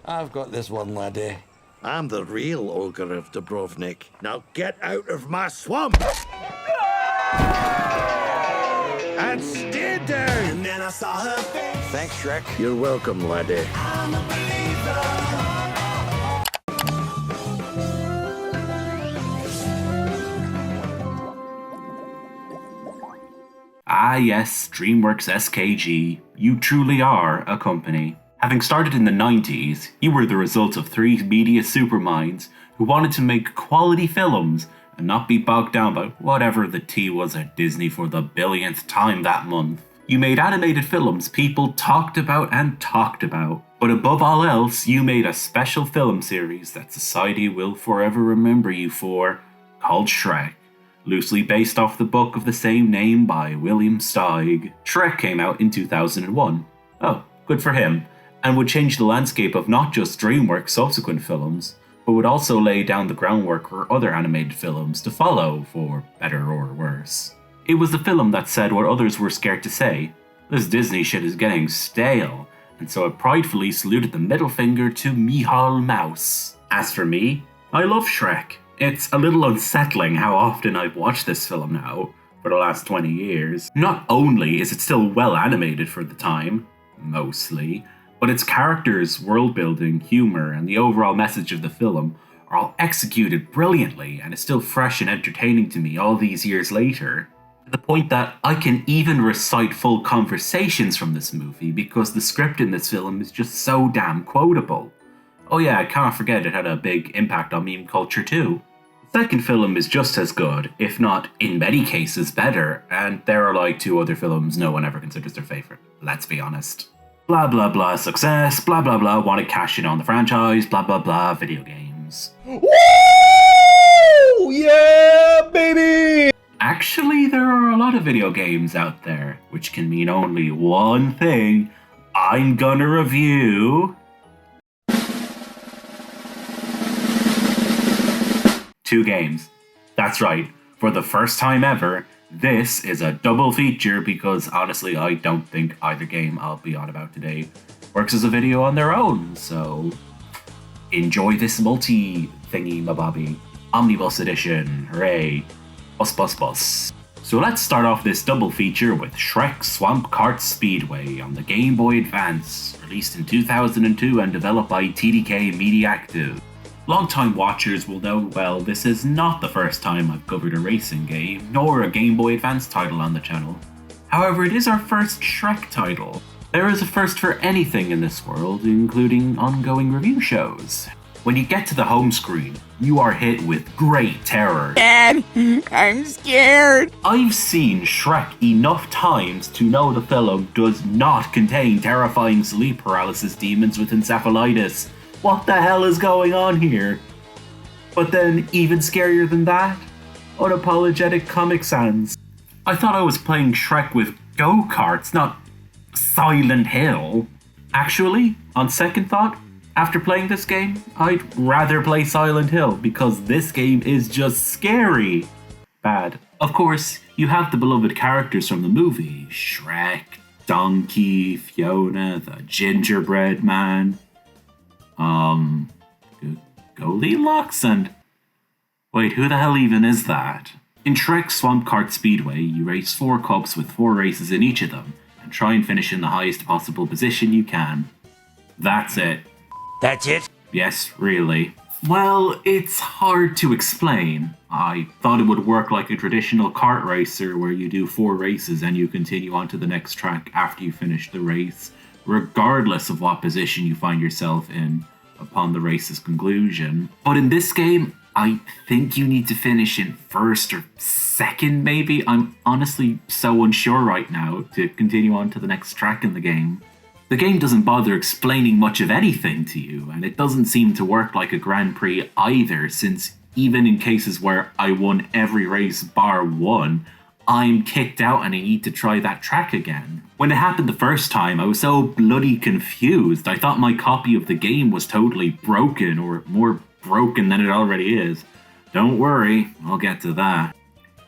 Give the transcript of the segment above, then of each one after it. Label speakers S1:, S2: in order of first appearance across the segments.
S1: I've got this one, laddie.
S2: I'm the real ogre of Dubrovnik. Now get out of my swamp! And stay down!
S3: And then I saw her face.
S1: Thanks, Shrek.
S2: You're welcome, laddie.
S3: I'm a believer.
S4: Ah yes, DreamWorks SKG, you truly are a company. Having started in the 90s, you were the result of three media superminds who wanted to make quality films and not be bogged down by whatever the tea was at Disney for the billionth time that month. You made animated films people talked about and talked about, but above all else, you made a special film series that society will forever remember you for, called Shrek. Loosely based off the book of the same name by William Steig. Shrek came out in 2001. Oh, good for him, and would change the landscape of not just DreamWorks' subsequent films, but would also lay down the groundwork for other animated films to follow, for better or worse. It was the film that said what others were scared to say: this Disney shit is getting stale, and so it pridefully saluted the middle finger to Michal Mouse. As for me, I love Shrek. It's a little unsettling how often I've watched this film now, for the last 20 years. Not only is it still well animated for the time, mostly, but its characters, world building, humour, and the overall message of the film are all executed brilliantly and is still fresh and entertaining to me all these years later. To the point that I can even recite full conversations from this movie because the script in this film is just so damn quotable. Oh yeah, I can't forget it had a big impact on meme culture too. The second film is just as good, if not, in many cases, better, and there are like two other films no one ever considers their favourite, let's be honest. Blah blah blah success, blah blah blah want to cash in on the franchise, blah blah blah video games.
S5: Woo! Yeah, baby!
S4: Actually, there are a lot of video games out there, which can mean only one thing. I'm gonna review... two games. That's right, for the first time ever, this is a double feature because honestly I don't think either game I'll be on about today works as a video on their own, so enjoy this multi-thingy-mabobby. Omnibus edition, hooray. Bus bus bus. So let's start off this double feature with Shrek Swamp Kart Speedway on the Game Boy Advance, released in 2002 and developed by TDK Mediactive. Longtime watchers will know well this is not the first time I've covered a racing game, nor a Game Boy Advance title on the channel. However, it is our first Shrek title. There is a first for anything in this world, including ongoing review shows. When you get to the home screen, you are hit with great terror.
S6: Dad, I'm scared.
S4: I've seen Shrek enough times to know the film does not contain terrifying sleep paralysis demons with encephalitis. What the hell is going on here? But then, even scarier than that, unapologetic Comic Sans. I thought I was playing Shrek with go-karts, not Silent Hill. Actually, on second thought, after playing this game, I'd rather play Silent Hill because this game is just scary bad. Of course, you have the beloved characters from the movie: Shrek, Donkey, Fiona, the Gingerbread Man, Goldilocks, and... wait, who the hell even is that? In Shrek Swamp Kart Speedway, you race 4 cups with 4 races in each of them, and try and finish in the highest possible position you can. That's it.
S1: That's it?
S4: Yes, really. Well, it's hard to explain. I thought it would work like a traditional kart racer where you do 4 races and you continue on to the next track after you finish the race, regardless of what position you find yourself in upon the race's conclusion. But in this game, I think you need to finish in first or second, maybe? I'm honestly so unsure right now to continue on to the next track in the game. The game doesn't bother explaining much of anything to you, and it doesn't seem to work like a Grand Prix either, since even in cases where I won every race bar 1, I'm kicked out and I need to try that track again. When it happened the first time, I was so bloody confused. I thought my copy of the game was totally broken, or more broken than it already is. Don't worry, I'll get to that.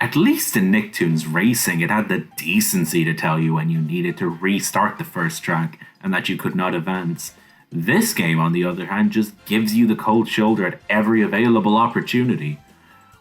S4: At least in Nicktoons Racing, it had the decency to tell you when you needed to restart the first track and that you could not advance. This game, on the other hand, just gives you the cold shoulder at every available opportunity.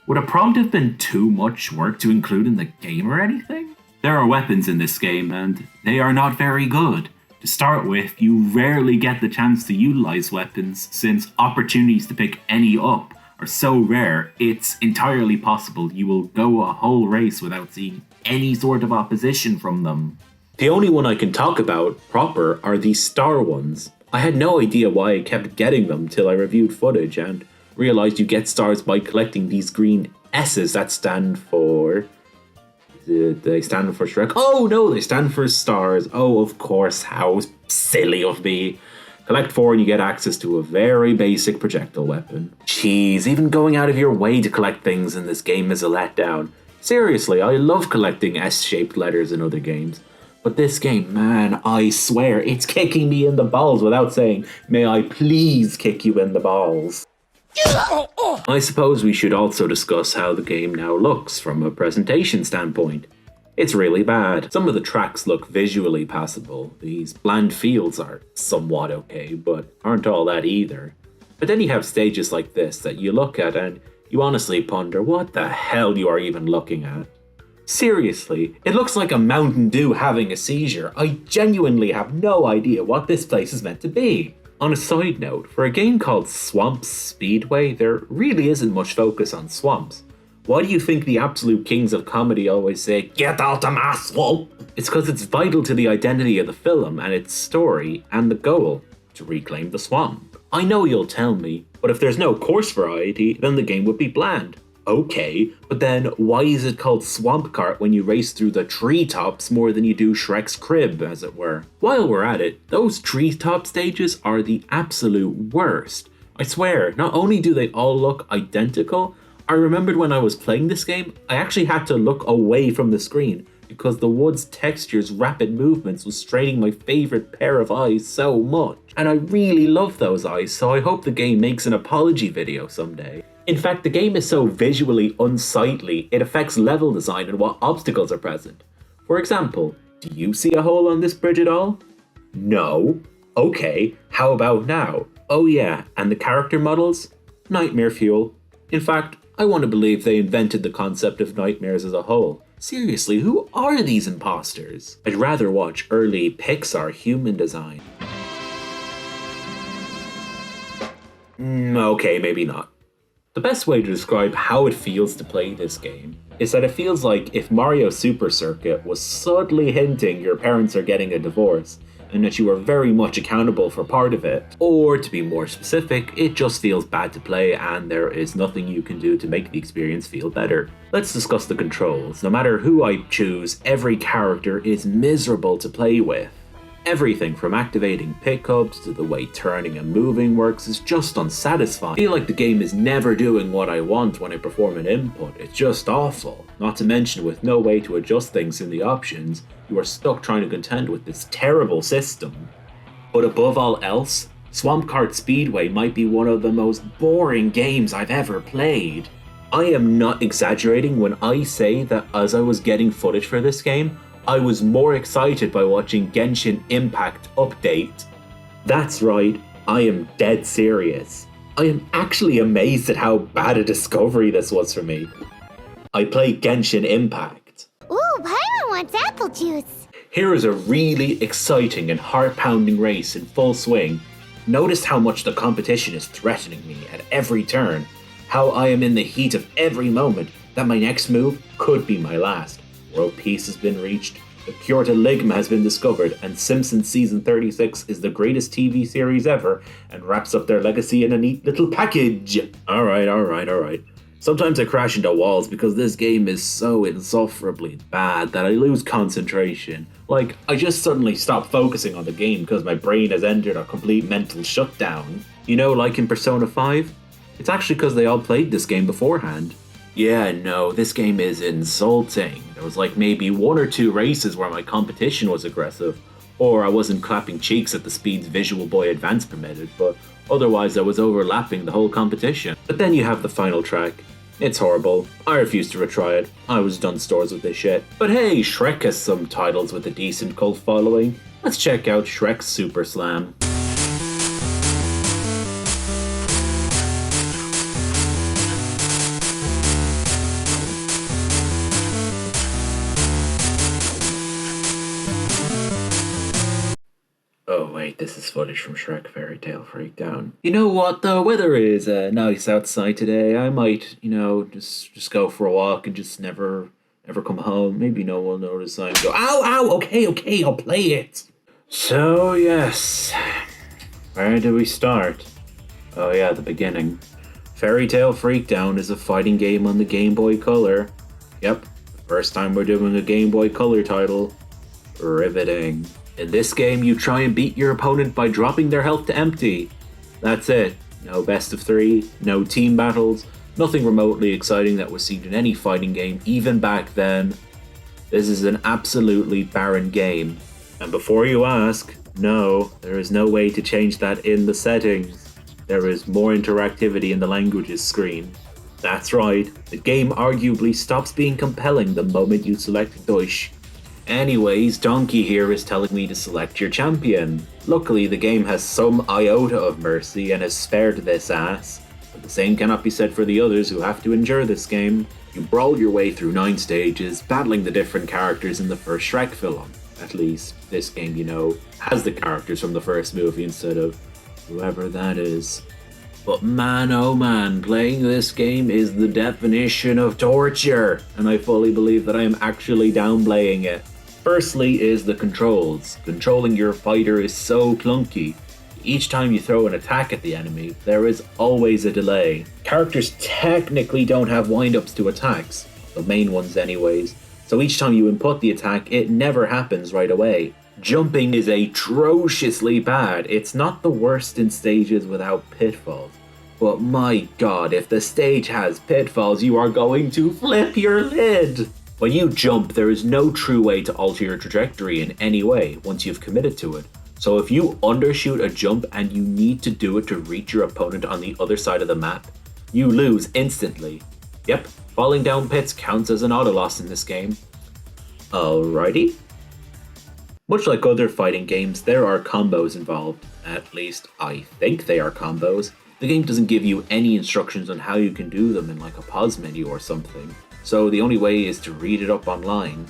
S4: Would a prompt have been too much work to include in the game or anything? There are weapons in this game, and they are not very good. To start with, you rarely get the chance to utilize weapons, since opportunities to pick any up are so rare, it's entirely possible you will go a whole race without seeing any sort of opposition from them. The only one I can talk about proper are these star ones. I had no idea why I kept getting them till I reviewed footage and realized you get stars by collecting these green S's that stand for... They stand for Shrek? Oh no, they stand for stars. Oh, of course, how silly of me. Collect 4 and you get access to a very basic projectile weapon. Jeez, even going out of your way to collect things in this game is a letdown. Seriously, I love collecting S-shaped letters in other games. But this game, man, I swear, it's kicking me in the balls without saying, may I please kick you in the balls. I suppose we should also discuss how the game now looks from a presentation standpoint. It's really bad. Some of the tracks look visually passable. These bland fields are somewhat okay, but aren't all that either. But then you have stages like this that you look at and you honestly ponder what the hell you are even looking at. Seriously, it looks like a Mountain Dew having a seizure. I genuinely have no idea what this place is meant to be. On a side note, for a game called Kart Speedway, there really isn't much focus on swamps. Why do you think the absolute kings of comedy always say, "Get out of my swamp"? It's because it's vital to the identity of the film and its story and the goal, to reclaim the swamp. I know you'll tell me, but if there's no course variety, then the game would be bland. Okay, but then why is it called Swamp Kart when you race through the treetops more than you do Shrek's crib, as it were? While we're at it, those treetop stages are the absolute worst. I swear, not only do they all look identical, I remembered when I was playing this game, I actually had to look away from the screen because the wood's texture's rapid movements was straining my favourite pair of eyes so much. And I really love those eyes, so I hope the game makes an apology video someday. In fact, the game is so visually unsightly, it affects level design and what obstacles are present. For example, do you see a hole on this bridge at all? No? Okay, how about now? Oh yeah, and the character models? Nightmare fuel. In fact, I want to believe they invented the concept of nightmares as a whole. Seriously, who are these imposters? I'd rather watch early Pixar human design. Okay, maybe not. The best way to describe how it feels to play this game is that it feels like if Mario Super Circuit was subtly hinting your parents are getting a divorce and that you are very much accountable for part of it. Or to be more specific, it just feels bad to play and there is nothing you can do to make the experience feel better. Let's discuss the controls. No matter who I choose, every character is miserable to play with. Everything from activating pickups to the way turning and moving works is just unsatisfying. I feel like the game is never doing what I want when I perform an input. It's just awful. Not to mention, with no way to adjust things in the options, you are stuck trying to contend with this terrible system. But above all else, Kart Speedway might be one of the most boring games I've ever played. I am not exaggerating when I say that as I was getting footage for this game, I was more excited by watching Genshin Impact update. That's right, I am dead serious. I am actually amazed at how bad a discovery this was for me. I play Genshin Impact.
S7: Ooh, Paimon wants apple juice.
S4: Here is a really exciting and heart-pounding race in full swing. Notice how much the competition is threatening me at every turn. How I am in the heat of every moment, that my next move could be my last. World peace has been reached, the cure to ligma has been discovered, and Simpsons Season 36 is the greatest TV series ever and wraps up their legacy in a neat little package. Alright. Sometimes I crash into walls because this game is so insufferably bad that I lose concentration. Like, I just suddenly stop focusing on the game because my brain has entered a complete mental shutdown. You know, like in Persona 5? It's actually because they all played this game beforehand. Yeah, no, this game is insulting. There was like maybe 1 or 2 races where my competition was aggressive, or I wasn't clapping cheeks at the speeds Visual Boy Advance permitted, but otherwise I was overlapping the whole competition. But then you have the final track. It's horrible. I refuse to retry it. I was done stores with this shit. But hey, Shrek has some titles with a decent cult following. Let's check out Shrek's Super Slam.
S5: This is footage from Shrek Fairytale Freakdown. You know what? The weather is nice outside today. I might, just go for a walk and just never ever come home. Maybe no one will notice I'm go. Ow! Okay, I'll play it. So yes, where do we start? Oh yeah, the beginning. Fairytale Freakdown is a fighting game on the Game Boy Color. Yep, first time we're doing a Game Boy Color title. Riveting. In this game, you try and beat your opponent by dropping their health to empty. That's it. No best of 3, no team battles, nothing remotely exciting that was seen in any fighting game even back then. This is an absolutely barren game. And before you ask, no, there is no way to change that in the settings. There is more interactivity in the languages screen. That's right, the game arguably stops being compelling the moment you select Deutsch. Anyways, Donkey here is telling me to select your champion. Luckily, the game has some iota of mercy and has spared this ass. But the same cannot be said for the others who have to endure this game. You brawl your way through 9 stages, battling the different characters in the first Shrek film. At least, this game, has the characters from the first movie instead of whoever that is. But man oh man, playing this game is the definition of torture, and I fully believe that I am actually downplaying it. Firstly is the controls. Controlling your fighter is so clunky. Each time you throw an attack at the enemy, there is always a delay. Characters technically don't have wind-ups to attacks, the main ones anyways, so each time you input the attack, it never happens right away. Jumping is atrociously bad. It's not the worst in stages without pitfalls. But my god, if the stage has pitfalls, you are going to flip your lid! When you jump, there is no true way to alter your trajectory in any way once you've committed to it. So if you undershoot a jump and you need to do it to reach your opponent on the other side of the map, you lose instantly. Yep, falling down pits counts as an auto loss in this game. Alrighty. Much like other fighting games, there are combos involved. At least, I think they are combos. The game doesn't give you any instructions on how you can do them in like a pause menu or something, so the only way is to read it up online.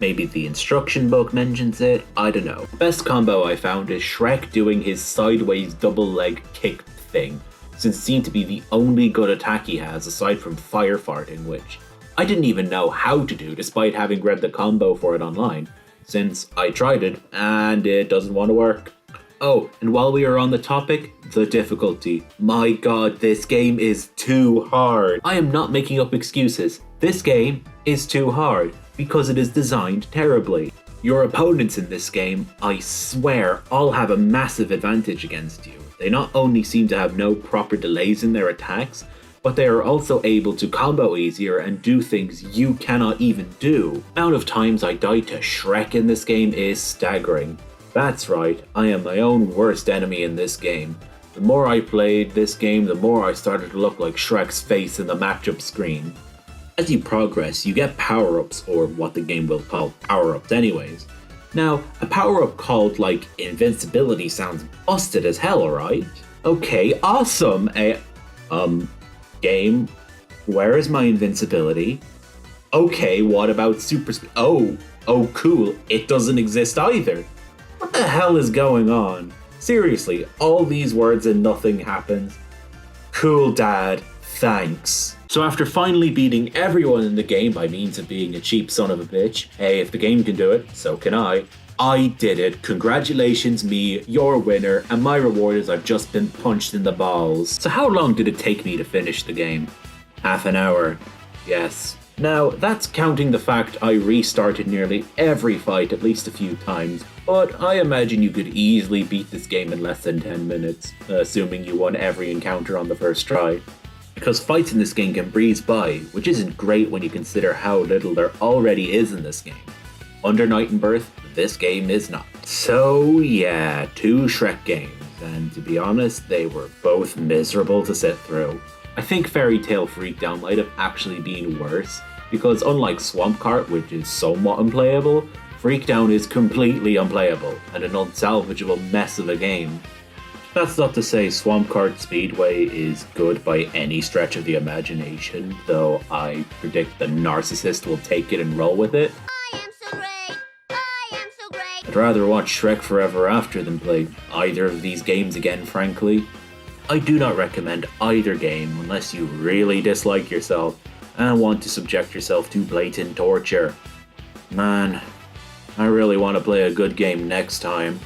S5: Maybe the instruction book mentions it, I don't know. Best combo I found is Shrek doing his sideways double leg kick thing, since it seemed to be the only good attack he has aside from fire farting, which I didn't even know how to do despite having read the combo for it online, since I tried it and it doesn't want to work. Oh, and while we are on the topic, the difficulty. My god, this game is too hard. I am not making up excuses. This game is too hard because it is designed terribly. Your opponents in this game, I swear, all have a massive advantage against you. They not only seem to have no proper delays in their attacks, but they are also able to combo easier and do things you cannot even do. The amount of times I died to Shrek in this game is staggering. That's right, I am my own worst enemy in this game. The more I played this game, the more I started to look like Shrek's face in the matchup screen. As you progress, you get power-ups, or what the game will call power-ups anyways. Now, a power-up called, like, invincibility sounds busted as hell, right? Okay, awesome! Game, where is my invincibility? Okay, what about super speed? Oh, cool, it doesn't exist either. What the hell is going on? Seriously, all these words and nothing happens. Cool, Dad. Thanks. So after finally beating everyone in the game by means of being a cheap son of a bitch, hey, if the game can do it, so can I did it. Congratulations me, your winner, and my reward is I've just been punched in the balls. So how long did it take me to finish the game? Half an hour. Yes. Now, that's counting the fact I restarted nearly every fight at least a few times, but I imagine you could easily beat this game in less than 10 minutes, assuming you won every encounter on the first try. Because fights in this game can breeze by, which isn't great when you consider how little there already is in this game. Under Night and Birth, this game is not. So yeah, 2 Shrek games, and to be honest, they were both miserable to sit through. I think Fairytale Freakdown might have actually been worse, because unlike Swamp Kart, which is somewhat unplayable, Freakdown is completely unplayable and an unsalvageable mess of a game. That's not to say Swamp Kart Speedway is good by any stretch of the imagination, though I predict the narcissist will take it and roll with it.
S7: I am so great. I am so great.
S4: I'd
S5: rather watch Shrek Forever After than play either of these games again, frankly. I do not recommend either game unless you really dislike yourself and want to subject yourself to blatant torture. Man, I really want to play a good game next time.